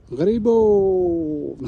गरीबों।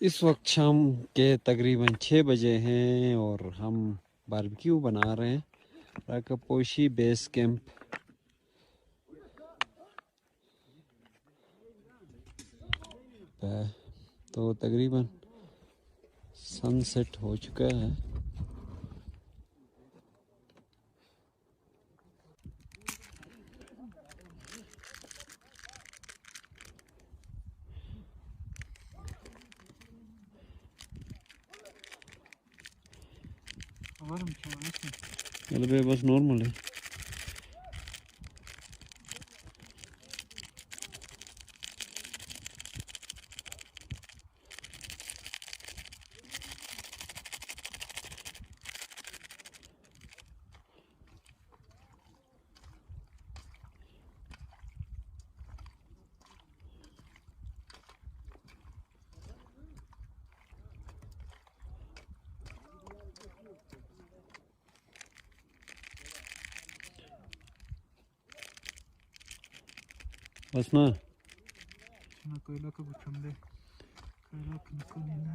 इस वक्त शाम के तकरीबन 6 बजे हैं और हम बारबेक्यू बना रहे हैं राकापोशी बेस कैंप पे। तो तकरीबन सनसेट हो चुका है। ये बस नॉर्मल है। बस ना कोई लक बचंदे कोई लक निकलना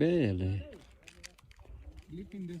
बेले लेकिन देख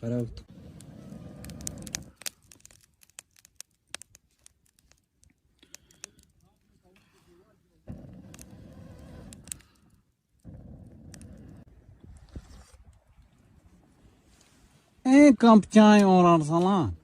खराब एक कप चाय और अरसलान